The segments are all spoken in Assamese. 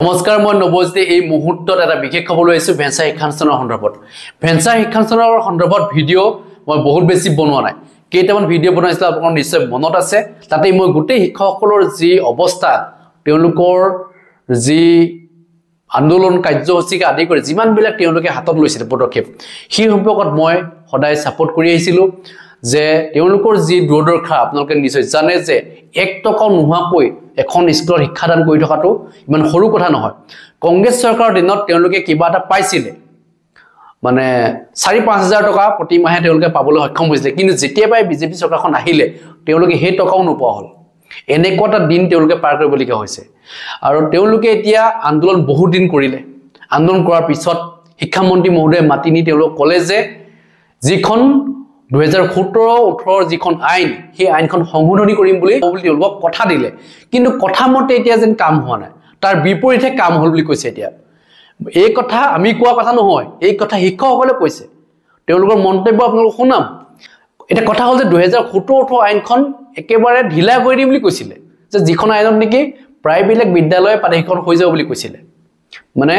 নমস্কাৰ মই নৱজ্যোতি এই মুহূৰ্তত এটা বিশেষ খবৰ লৈ আহিছো ভেঞ্চাৰ শিক্ষানুষ্ঠানৰ সন্দৰ্ভত ভেঞ্চাৰ শিক্ষানুষ্ঠানৰ সন্দৰ্ভত ভিডিঅ' মই বহুত বেছি বনোৱা নাই কেইটামান ভিডিঅ' বনাইছিলো আপোনালোকৰ নিশ্চয় মনত আছে তাতে মই গোটেই শিক্ষকসকলৰ যি অৱস্থা তেওঁলোকৰ যি আন্দোলন কাৰ্যসূচী আদি কৰি যিমান বিলাক তেওঁলোকে হাতত লৈছিল পদক্ষেপ সেই সম্পৰ্কত মই সদায় সাপোৰ্ট কৰি আহিছিলো যে তেওঁলোকৰ যি দূৰদৰ্শা আপোনালোকে নিশ্চয় জানে যে 1 টকা নোহোৱাকৈ এখন স্কুলৰ শিক্ষাদান কৰি থকাটো ইমান সৰু কথা নহয় কংগ্ৰেছ চৰকাৰৰ দিনত তেওঁলোকে কিবা এটা পাইছিল মানে 4-5 টকা প্ৰতি মাহে তেওঁলোকে পাবলৈ সক্ষম হৈছিল কিন্তু যেতিয়া পাই বিজেপি চৰকাৰখন আহিলে তেওঁলোকে সেই টকাও নোপোৱা হ'ল এনেকুৱা দিন তেওঁলোকে পাৰ কৰিবলগীয়া হৈছে আৰু তেওঁলোকে এতিয়া আন্দোলন বহু দিন কৰিলে আন্দোলন কৰাৰ পিছত শিক্ষামন্ত্ৰী মহোদয়ে মাতি নি তেওঁলোক কলে যে যিখন 2017-18 যিখন আইন সেই আইনখন সংশোধনী কৰিম বুলি তেওঁলোকক কথা দিলে কিন্তু কথা মতে এতিয়া যেন কাম হোৱা নাই তাৰ বিপৰীতে কাম হল বুলি কৈছে এতিয়া এই কথা আমি কোৱা কথা নহয় এই কথা শিক্ষকসকলে কৈছে তেওঁলোকৰ মন্তব্য আপোনালোক শুনাম এটা কথা হল যে 2017-18 আইনখন একেবাৰে ঢিলা কৰি দিম বুলি কৈছিলে যে যিখন আইনত নেকি প্ৰাইভেট বিদ্যালয় পাঠ্যক্ৰম হৈ যাব বুলি কৈছিলে মানে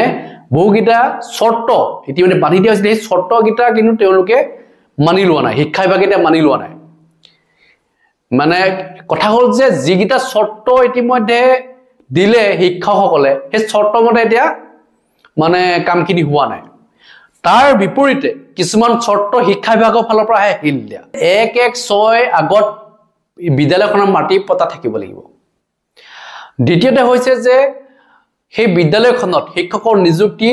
বহুগিটা শৰ্ত ইতিমধ্যে বান্ধি দিয়া হৈছিল এই শৰ্তগিটা কিন্তু তেওঁলোকে মানি লোৱা নাই শিক্ষা বিভাগে মানি লোৱা নাই মানে কথা হল যে যিগিটা শৰ্ত ইতিমধ্যে দিলে শিক্ষকসকলে সেই শৰ্ত মতে এতিয়া মানে কামখিনি হোৱা নাই তাৰ বিপৰীতে কিছুমান শৰ্ত শিক্ষা বিভাগৰ ফালৰ পৰা আহিল দিয়া 1-1-6 আগত বিদ্যালয়খনৰ মাটি পতা থাকিব লাগিব দ্বিতীয়তে হৈছে যে সেই বিদ্যালয়খনত শিক্ষকৰ নিযুক্তি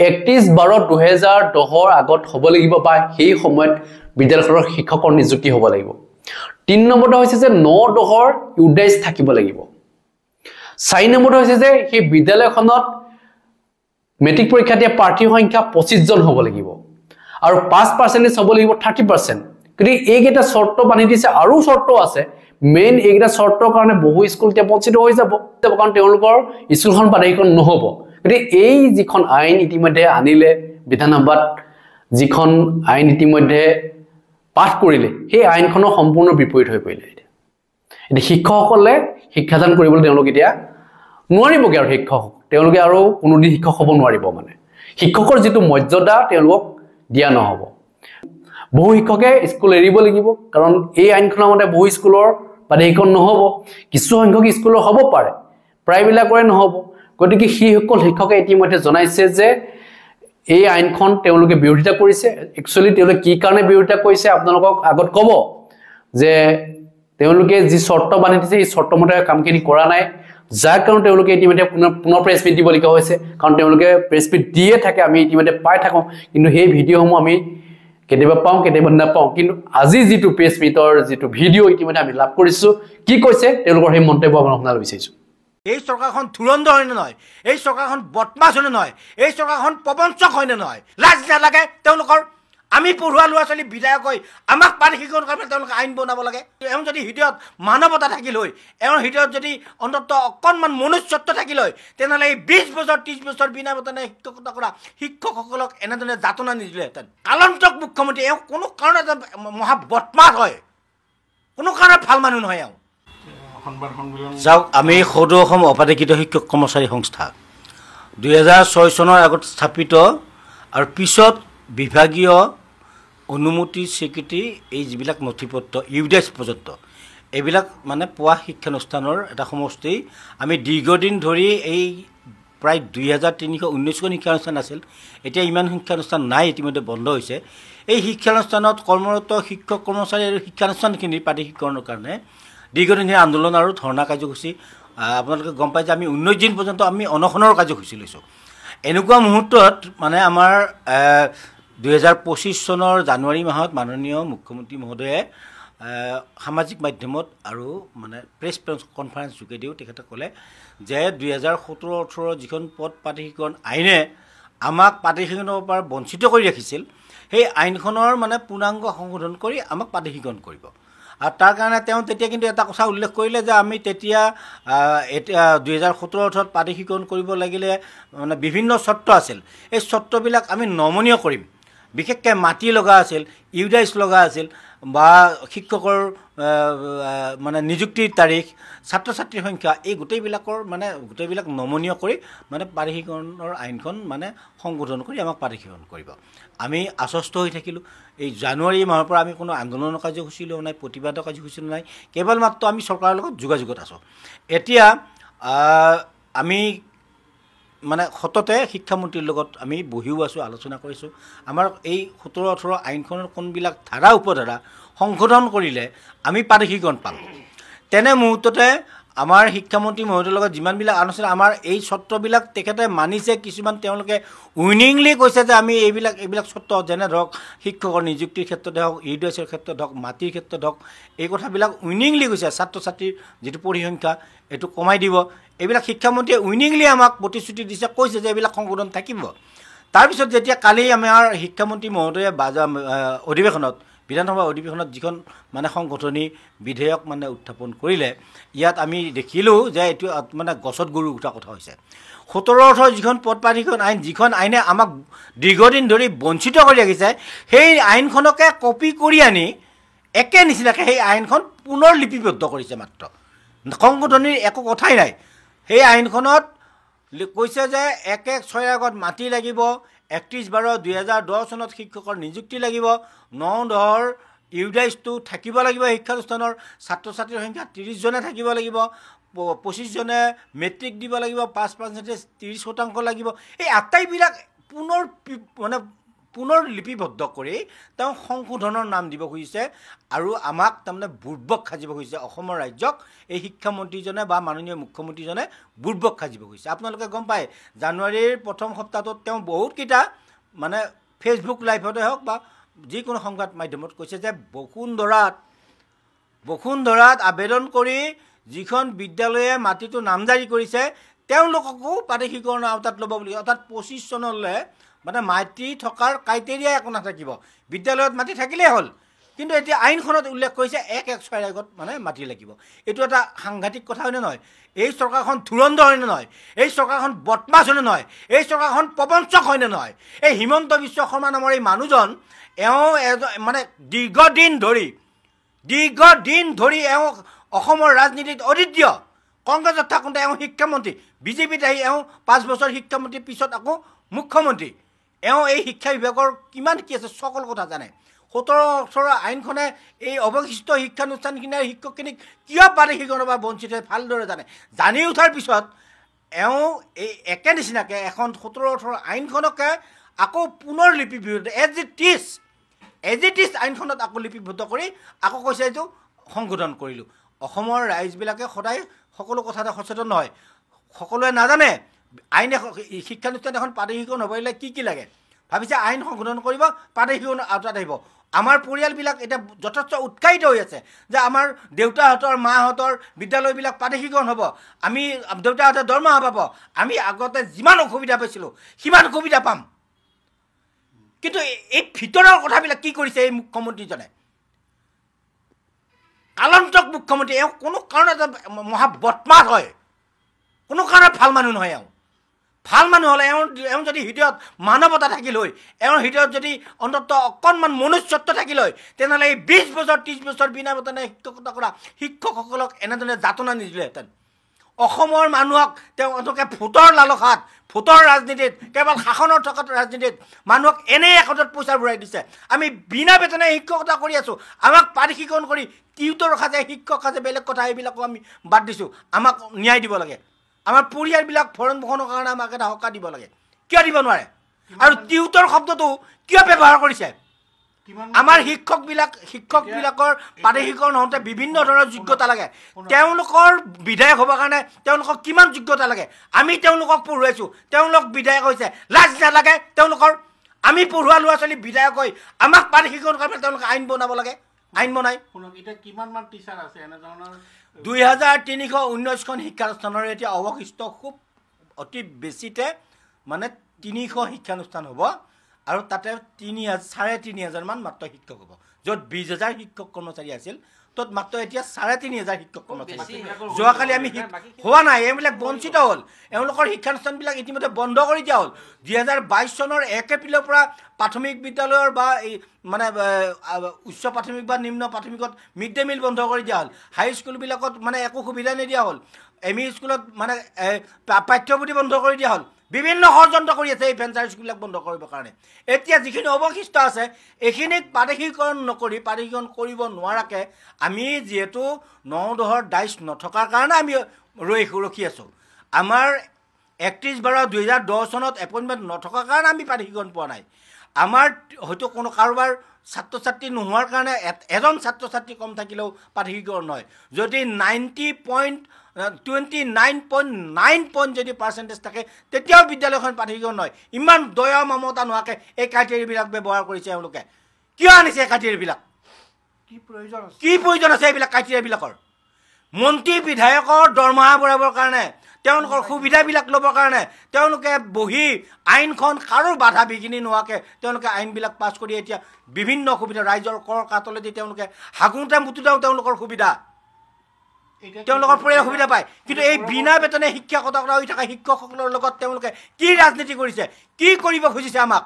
31-12-2010 আগত হ'ব লাগিব বা সেই সময়ত বিদ্যালয়খনৰ শিক্ষকৰ নিযুক্তি হ'ব লাগিব 3 নম্বৰটো হৈছে যে 9-10 ইউডাইস থাকিব লাগিব 4 নম্বৰটো হৈছে যে সেই বিদ্যালয়খনত মেট্ৰিক পৰীক্ষা দিয়া প্ৰাৰ্থীৰ সংখ্যা 25 জন হ'ব লাগিব আৰু 5% হ'ব লাগিব 30% কিন্তু এইকেইটা শৰ্ত বান্ধি দিছে আৰু শৰ্ত আছে মেইন এইকেইটা শৰ্তৰ কাৰণে বহু স্কুল এতিয়া বঞ্চিত হৈ যাব কাৰণ তেওঁলোকৰ স্কুলখন পাঠ্যক্ৰম নহব কিন্তু এই যিখন আইন ইতিমধ্যে আনিলে বিধানসভাত যিখন আইন ইতিমধ্যে পাঠ কৰিলে সেই আইনখনৰ সম্পূৰ্ণ বিপৰীত হৈ পৰিলে এতিয়া শিক্ষকসকলে শিক্ষাদান কৰিবলৈ তেওঁলোক এতিয়া নোৱাৰিবগে আৰু শিক্ষক তেওঁলোকে আৰু কোনোদিন শিক্ষক হ'ব নোৱাৰিব মানে শিক্ষকৰ যিটো মৰ্যাদা তেওঁলোকক দিয়া নহব বহু শিক্ষকে স্কুল এৰিব লাগিব কাৰণ এই আইনখনৰ মতে বহু স্কুলৰ পাঠ্যক্ৰম নহব কিছু সংখ্যক স্কুলৰ হ'ব পাৰে প্ৰায়বিলাকৰে নহব গতিকে সেই সকল শিক্ষকে ইতিমধ্যে জনাইছে যে এই আইনখন তেওঁলোকে বিৰোধিতা কৰিছে একচুয়ালি তেওঁলোকে কি কাৰণে বিৰোধিতা কৰিছে আপোনালোকক আগত ক'ব যে তেওঁলোকে যি শৰ্ত বান্ধি দিছে এই শৰ্ত মতে কামখিনি কৰা নাই যাৰ কাৰণ তেওঁলোকে ইতিমধ্যে পুনৰ প্ৰেছ মিট দিবলগীয়া হৈছে কাৰণ তেওঁলোকে প্ৰেছ মিট দিয়ে থাকে আমি ইতিমধ্যে পাই থাকোঁ কিন্তু সেই ভিডিঅ'সমূহ আমি কেতিয়াবা পাওঁ কেতিয়াবা নাপাওঁ কিন্তু আজি যিটো প্ৰেছ মিটৰ যিটো ভিডিঅ' ইতিমধ্যে আমি লাভ কৰিছোঁ কি কৈছে তেওঁলোকৰ সেই মন্তব্য আপোনাক শুনাবলৈ বিচাৰিছোঁ এই সরকারখন ধুরন্ধর হয় না নয় এই সরকারখন বদমাছ হয় না নয় এই সরকারখন প্রবঞ্চক হয় না নয় লাজ নালাগে তেওঁলোকৰ আমি পঢ়ুৱা ল'ৰা ছোৱালী বিধায়ক হৈ আমাক পাঠ্যক্ৰম কৰিবলৈ তেওঁলোকে আইন বনাব লাগে এওঁ যদি হৃদয়ত মানৱতা থাকিল হয় এওঁৰ হৃদয়ত যদি অন্ততঃ অকণমান মনুষ্যত্ব থাকিল হয় তেনেহ'লে এই 20 বছৰ 30 বছৰ বিনা বেতনে শিক্ষকতা কৰা শিক্ষকসকলক এনেধৰণে যাতনা নিদিলেহেঁতেন কালন্তক মুখ্যমন্ত্ৰী এওঁ কোনো কাৰণতে মহা বদমাছ হয় কোনো কাৰণত ভাল মানুহ নহয় এওঁ যাওক আমি সদৌ অসম অপাধিকৃত শিক্ষক কৰ্মচাৰী সংস্থা 2006 চনৰ আগত স্থাপিত আৰু পিছত বিভাগীয় অনুমতি স্বীকৃতি এই যিবিলাক নথিপত্ৰ ইউডাইস পৰ্যন্ত এইবিলাক মানে পোৱা শিক্ষানুষ্ঠানৰ এটা সমষ্টি আমি দীৰ্ঘদিন ধৰি এই প্ৰায় 2319খন শিক্ষানুষ্ঠান আছিল এতিয়া ইমান শিক্ষানুষ্ঠান নাই ইতিমধ্যে বন্ধ হৈছে এই শিক্ষানুষ্ঠানত কৰ্মৰত শিক্ষক কৰ্মচাৰী আৰু শিক্ষানুষ্ঠানখিনিৰ পাঠ্যক্ৰমৰ কাৰণে দীৰ্ঘদিনীয়া আন্দোলন আৰু ধৰ্ণা কাৰ্যসূচী আপোনালোকে গম পাই যে আমি 19 দিন পৰ্যন্ত আমি অনশনৰ কাৰ্যসূচী লৈছোঁ এনেকুৱা মুহূৰ্তত মানে আমাৰ 2025 চনৰ জানুৱাৰী মাহত মাননীয় মুখ্যমন্ত্ৰী মহোদয়ে সামাজিক মাধ্যমত আৰু মানে প্ৰেছ কনফাৰেন্স যোগেদিও তেখেতে ক'লে যে 2017-18 যিখন পদ পাঠ্যক্ৰম আইনে আমাক পাঠ্যক্ৰমৰ পৰা বঞ্চিত কৰি ৰাখিছিল সেই আইনখনৰ মানে পূৰ্ণাংগ সংশোধন কৰি আমাক পাঠ্যক্ৰম কৰিব আৰু তাৰ কাৰণে তেওঁ তেতিয়া কিন্তু এটা কথা উল্লেখ কৰিলে যে আমি তেতিয়া 2017-18 পাঠ্যক্ৰম কৰিব লাগিলে মানে বিভিন্ন চৰ্ত আছিল এই চৰ্তবিলাক আমি নমনীয় কৰিম বিশেষকৈ মাটি লগা আছিল, ইউডাইচ লগা আছিল বা শিক্ষকৰ মানে নিযুক্তিৰ তাৰিখ, ছাত্ৰ ছাত্ৰীৰ সংখ্যা, এই গোটেইবিলাক নমনীয় কৰি পাৰিশীকৰণৰ আইনখন সংশোধন কৰি আমাক পাৰিশীকৰণ কৰিব। আমি আশ্বস্ত হৈ থাকিলোঁ। এই জানুৱাৰী মাহৰ পৰা আমি কোনো আন্দোলনৰ কাৰ্যসূচী লোৱা নাই, প্ৰতিবাদৰ কাৰ্যসূচী লোৱা নাই, কেৱল মাত্ৰ আমি চৰকাৰৰ লগত যোগাযোগত আছোঁ। এতিয়া আমি সততে শিক্ষামন্ত্ৰীৰ লগত আমি বহিও আছোঁ, আলোচনা কৰিছোঁ। আমাৰ এই 17-18 আইনখনৰ কোনবিলাক ধাৰা উপধাৰা সংশোধন কৰিলে আমি পাৰিশীকৰণ পাম, তেনে মুহূৰ্ততে আমাৰ শিক্ষামন্ত্ৰী মহোদয়ৰ লগত যিমানবিলাক আলোচনা, আমাৰ এই চৰ্তবিলাক তেখেতে মানিছে। কিছুমান তেওঁলোকে উইনিংলি কৈছে যে আমি এইবিলাক চৰ্ত, যেনে ধৰক শিক্ষকৰ নিযুক্তিৰ ক্ষেত্ৰতে হওক, ইউডাইচৰ ক্ষেত্ৰত হওক, মাটিৰ ক্ষেত্ৰত হওক, এই কথাবিলাক উইনিংলি কৈছে। ছাত্ৰ ছাত্ৰীৰ যিটো পৰিসংখ্যা এইটো কমাই দিব, এইবিলাক শিক্ষামন্ত্ৰীয়ে উইনিংলি আমাক প্ৰতিশ্ৰুতি দিছে, কৈছে যে এইবিলাক সংশোধন থাকিব। তাৰপিছত যেতিয়া কালি আমাৰ শিক্ষামন্ত্ৰী মহোদয়ে অধিৱেশনত, বিধানসভা অধিৱেশনত যিখন সংগঠনী বিধেয়ক উত্থাপন কৰিলে, ইয়াত আমি দেখিলোঁ যে এইটো গছত গৰু উঠা কথা হৈছে। 17-18 যিখন পদ পাৰিশীকৰণ আইন, যিখন আইনে আমাক দীৰ্ঘদিন ধৰি বঞ্চিত কৰি ৰাখিছে, সেই আইনখনকে কপি কৰি আনি একে নিচিনাকৈ সেই আইনখন পুনৰ লিপিবদ্ধ কৰিছে। মাত্ৰ সংশোধনীৰ একো কথাই নাই। সেই আইনখনত কৈছে যে 1-1-6 আগত মাটি লাগিব, 31-12-2010 চনত শিক্ষকৰ নিযুক্তি লাগিব, 9-10 ইউডাইচটো থাকিব লাগিব, শিক্ষানুষ্ঠানৰ ছাত্ৰ ছাত্ৰীৰ সংখ্যা 30 জনে থাকিব লাগিব, 25 জনে মেট্ৰিক দিব লাগিব, 5% 30% লাগিব। এই আটাইবিলাক পুনৰ লিপিবদ্ধ কৰি তেওঁ সংশোধনৰ নাম দিব খুজিছে আৰু আমাক বুৰ্বক সাজিব খুজিছে। অসমৰ ৰাজ্যক এই শিক্ষামন্ত্ৰীজনে বা মাননীয় মুখ্যমন্ত্ৰীজনে বুৰ্বক সাজিব খুজিছে। আপোনালোকে গম পায়, জানুৱাৰীৰ প্ৰথম সপ্তাহটোত তেওঁ বহুতকেইটা ফেচবুক লাইভতে হওক বা যিকোনো সংবাদ মাধ্যমত কৈছে যে বসুন্ধৰাত আবেদন কৰি যিখন বিদ্যালয়ে মাটিটো নামজাৰি কৰিছে তেওঁলোককো পাৰিশীকৰণৰ আওতাত ল'ব বুলি, অৰ্থাৎ 25 চনলৈ মাটি থকাৰ ক্ৰাইটেৰিয়া একো নাথাকিব, বিদ্যালয়ত মাটি থাকিলেই হ'ল। কিন্তু এতিয়া আইনখনত উল্লেখ কৰিছে 1-1-6 আগত মাটি লাগিব। এইটো এটা সাংঘাতিক কথা হয়নে নহয়? এই চৰকাৰখন ধুৰন্ধৰ হয়নে নহয়? এই চৰকাৰখন বদমাছ হয়নে নহয়? এই চৰকাৰখন প্ৰবঞ্চক হয়নে নহয়? এই হিমন্ত বিশ্ব শৰ্মা নামৰ এই মানুহজন, এওঁ দীৰ্ঘদিন ধৰি এওঁ অসমৰ ৰাজনীতিত অদ্বিতীয়। কংগ্ৰেছত থাকোঁতে এওঁ শিক্ষামন্ত্ৰী, বিজেপিত আহি এওঁ 5 বছৰ শিক্ষামন্ত্ৰীৰ পিছত আকৌ মুখ্যমন্ত্ৰী। এওঁ এই শিক্ষা বিভাগৰ কিমান কি আছে সকলো কথা জানে। 17-18 আইনখনে এই অৱশিষ্ট শিক্ষানুষ্ঠানখিনিৰ শিক্ষকখিনিক কিয় পাৰিশীকৰণৰ পৰা বঞ্চিত হয় ভালদৰে জানে। জানি উঠাৰ পিছত এওঁ এই একে নিচিনাকৈ এখন 17-18 আইনখনকে আকৌ পুনৰ লিপিবদ্ধ এজ ইট ইজ আইনখনত আকৌ লিপিবদ্ধ কৰি আকৌ কৈছে এইটো সংশোধন কৰিলোঁ। অসমৰ ৰাইজবিলাকে সদায় সকলো কথাতে সচেতন নহয়, সকলোৱে নাজানে শিক্ষানুষ্ঠান এখন পাৰিশীকৰণ হ'ব পাৰিলে কি লাগে। ভাবিছে আইন সংশোধন কৰিব, পাৰিশীকৰণৰ আওতাত আহিব। আমাৰ পৰিয়ালবিলাক এতিয়া যথেষ্ট উৎসাহিত হৈ আছে যে আমাৰ দেউতাহঁতৰ মাহঁতৰ বিদ্যালয়বিলাক পাৰিশীকৰণ হ'ব, আমি দেউতাহঁতে দৰমহা পাব, আমি আগতে যিমান অসুবিধা পাইছিলোঁ সিমান সুবিধা পাম। কিন্তু এই ভিতৰৰ কথাবিলাক কি কৰিছে এই মুখ্যমন্ত্ৰীজনে? কালন্তক মুখ্যমন্ত্ৰী। এওঁ কোনো কাৰণত মহা বদমাছ হয়, কোনো কাৰণত ভাল মানুহ নহয়। এওঁ ভাল মানুহ হ'লে এওঁ যদি হৃদয়ত মানৱতা থাকিল হয়, এওঁৰ হৃদয়ত যদি অন্ততঃ অকণমান মনুষ্যত্ব থাকিল হয়, তেনেহ'লে এই 20 বছৰ 30 বছৰ বিনা বেতনে শিক্ষকতা কৰা শিক্ষকসকলক এনেধৰণে যাতনা নিদিলেহেঁতেন। অসমৰ মানুহক তেওঁ এনেকৈ ভোটৰ লালসাত, ভোটৰ ৰাজনীতিত, কেৱল শাসনৰ থকাত ৰাজনীতিত মানুহক এনে একাউণ্টত পইচা ভৰাই দিছে। আমি বিনা বেতনে শিক্ষকতা কৰি আছোঁ, আমাক পাৰিশীকৰণ কৰি টিউটৰ সাজে, শিক্ষক সাজে, বেলেগ কথা এইবিলাকো আমি বাদ দিছোঁ। আমাক ন্যায় দিব লাগে। আমাৰ পৰিয়ালবিলাক ভৰণ পোষণৰ কাৰণে আমাক এটা সকাহ দিব লাগে। কিয় দিব নোৱাৰে? আৰু টিউটৰ শব্দটো কিয় ব্যৱহাৰ কৰিছে? আমাৰ শিক্ষকবিলাকৰ পাৰিশীকৰণ হওঁতে বিভিন্ন ধৰণৰ যোগ্যতা লাগে। তেওঁলোকৰ বিধায়ক হ'বৰ কাৰণে তেওঁলোকক কিমান যোগ্যতা লাগে? আমি তেওঁলোকক পঢ়ুৱাইছোঁ, তেওঁলোক বিধায়ক হৈছে, লাজ নালাগে তেওঁলোকৰ? আমি পঢ়ুৱা ল'ৰা ছোৱালী বিধায়ক হৈ আমাক পাৰিশীকৰণ কৰিবলৈ তেওঁলোকে আইন বনাব লাগে। আইন বনাই 2319খন শিক্ষানুষ্ঠানৰ এতিয়া অৱশিষ্ট খুব অতি বেছিতে 300 শিক্ষানুষ্ঠান হ'ব আৰু তাতে 3,500 মান মাত্ৰ শিক্ষক হ'ব, য'ত 20,000 শিক্ষক কৰ্মচাৰী আছিল তত মাত্ৰ এতিয়া ৩,৫০০ শিক্ষক কৰ্মচাৰী আছে যোৱাকালি আমি হোৱা নাই এইবিলাক বঞ্চিত হ'ল এওঁলোকৰ শিক্ষানুষ্ঠানবিলাক ইতিমধ্যে বন্ধ কৰি দিয়া হ'ল ২০২২ চনৰ ১ এপ্ৰিলৰ পৰা প্ৰাথমিক বিদ্যালয়ৰ বা মানে উচ্চ প্ৰাথমিক বা নিম্ন প্ৰাথমিকত মিড ডে মিল বন্ধ কৰি দিয়া হ'ল হাইস্কুলবিলাকত মানে একো সুবিধা নিদিয়া হ'ল এম ই স্কুলত মানে পাঠ্যপুথি বন্ধ কৰি দিয়া হ'ল বিভিন্ন ষড়যন্ত্ৰ কৰি আছে এই ভেঞ্চাৰ স্কুলবিলাক বন্ধ কৰিবৰ কাৰণে এতিয়া যিখিনি অৱশিষ্ট আছে এইখিনিক প্ৰাদেশিকৰণ নকৰি প্ৰাদেশিকৰণ কৰিব নোৱাৰাকৈ আমি যিহেতু ৯-১০ৰ ডাইচ নথকাৰ কাৰণে আমি ৰখি আছোঁ আমাৰ ৩১/১২/২০১০ চনত এপইণ্টমেণ্ট নথকাৰ কাৰণে আমি প্ৰাদেশিকৰণ পোৱা নাই আমাৰ হয়তো কোনো কাৰোবাৰ ছাত্ৰ ছাত্ৰী নোহোৱাৰ কাৰণে এজন ছাত্ৰ ছাত্ৰী কম থাকিলেও প্ৰাদেশিকৰণ নহয় যদি 29.9 যদি পাৰ্চেণ্টেজ থাকে তেতিয়াও বিদ্যালয়খন প্ৰাদেশিকৰণ নহয় ইমান দয়া মমতা নোহোৱাকৈ এই ক্ৰাইটেৰিয়াবিলাক ব্যৱহাৰ কৰিছে এওঁলোকে কিয় আনিছে এই ক্ৰাইটেৰিয়াবিলাক কি প্ৰয়োজন আছে এইবিলাক ক্ৰাইটেৰিয়াবিলাকৰ মন্ত্ৰী বিধায়কৰ দৰমহা বঢ়াবৰ কাৰণে তেওঁলোকৰ সুবিধাবিলাক ল'বৰ কাৰণে তেওঁলোকে বহি আইনখন কাৰো বাধা বিঘিনি নোহোৱাকৈ তেওঁলোকে আইনবিলাক পাছ কৰি এতিয়া বিভিন্ন সুবিধা ৰাইজৰ কৰ কাতলেদি তেওঁলোকে হাগুঁতে মুতুতেও তেওঁলোকৰ সুবিধা তেওঁলোকৰ পৰিয়াল সুবিধা পায় কিন্তু এই বিনা বেতনে শিক্ষকতা হৈ থকা শিক্ষকসকলৰ লগত তেওঁলোকে কি ৰাজনীতি কৰিছে কি কৰিব খুজিছে আমাক